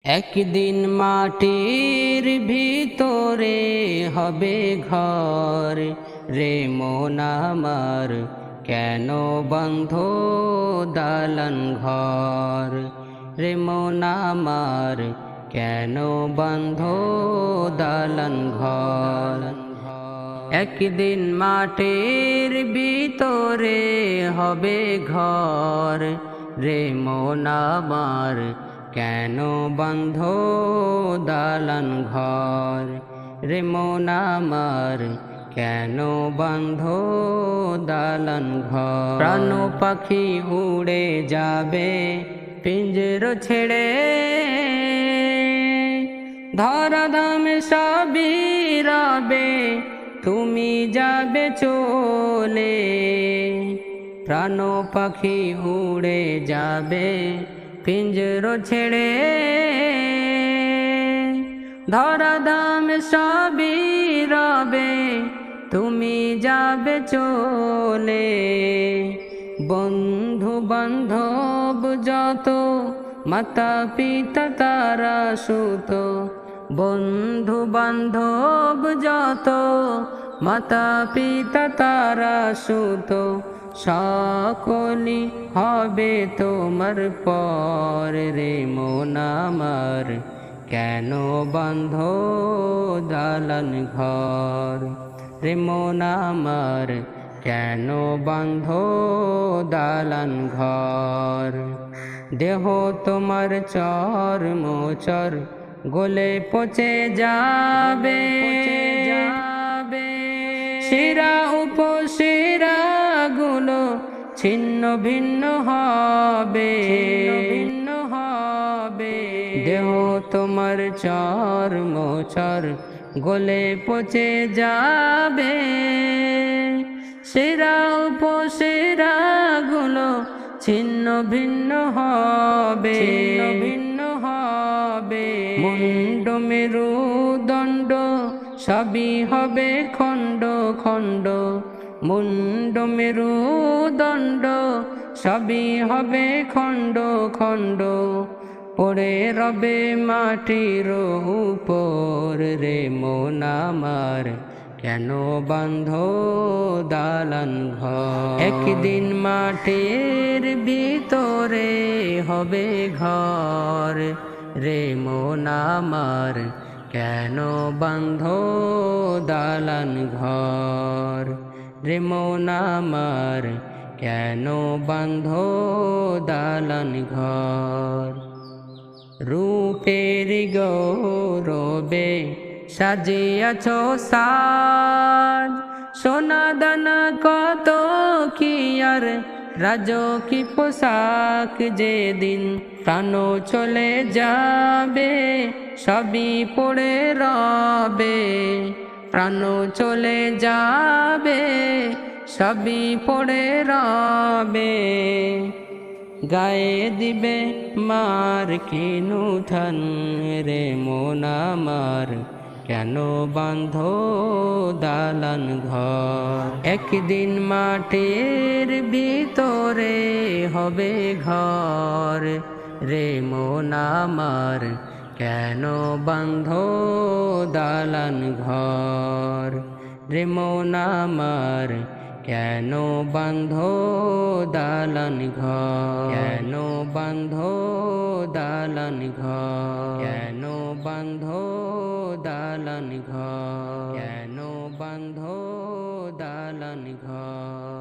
একদিন মাটির ভিতরে হবে ঘর, রে মন আমার কেন বন্ধ দালান ঘর, রে মন আমার কেন বন্ধ দালান ঘর। একদিন মাটির ভিতরে হবে ঘর, রে মন আমার কেন বন্ধ দালান ঘর, রে মন আমার কেন বন্ধ দালান ঘর। প্রাণ পাখি উড়ে যাবে পিঞ্জর ছেড়ে, ধরাধাম সবই রবে তুমি যাবে চলে। প্রাণ পাখি উড়ে যাবে পিঞ্জর ছেড়ে, ধরাধাম সবই রবে তুমি যাবে চলে। বন্ধু বান্ধব যত মাতা পিতা তারা সুত, বন্ধু বান্ধব যত মাতা পিতা তারা সুত, সকলি হবে তোমার পর, রে মন আমার কেন বন্ধ দালান ঘর, রে মন আমার কেন বন্ধ দালান ঘর। দেহ তোমার চর মোচর গলে পচে যাবে, শিরা উপশিরা গুলো ছিন্ন ভিন্ন হবে, দেহ তোমার চর মোচর গলে পচে যাবে, শিরা উপশিরা গুলো ছিন্ন ভিন্ন হবে, মুন্ড মেরুদণ্ড সবই হবে খণ্ড খণ্ড, মুন্ড মেরুদণ্ড সবই হবে খণ্ড খণ্ড, পড়ে রবে মাটির উপর, রে মন আমার কেন বন্ধ দালান ঘর। একদিন মাটির ভিতরে হবে ঘর, রে মন আমার কেন বন্ধ দালান ঘর, রে মন আমার কেন বন্ধ দালান ঘর। রূপের গৌরবে সাজিয়াছ সাজ, সোনা দানা কত কি আর রাজকী পোশাক, যেদিন প্রাণ চলে যাবে সবই পড়ে রবে, প্রাণ চলে যাবে সবই পড়ে রবে। গায়ে দিবে মার কিনু থান, রে মন আমার কেন বাঁধ দালান ঘর। একদিন মাটির ভিতরে হবে ঘর, রে মন আমার কেন বাঁধ দালান ঘর, রে মন আমার কেন বাঁধ দালান ঘর, কেন বাঁধ দালান ঘর, কেন বাঁধ দালান ঘর, কেন বাঁধ দালান ঘর।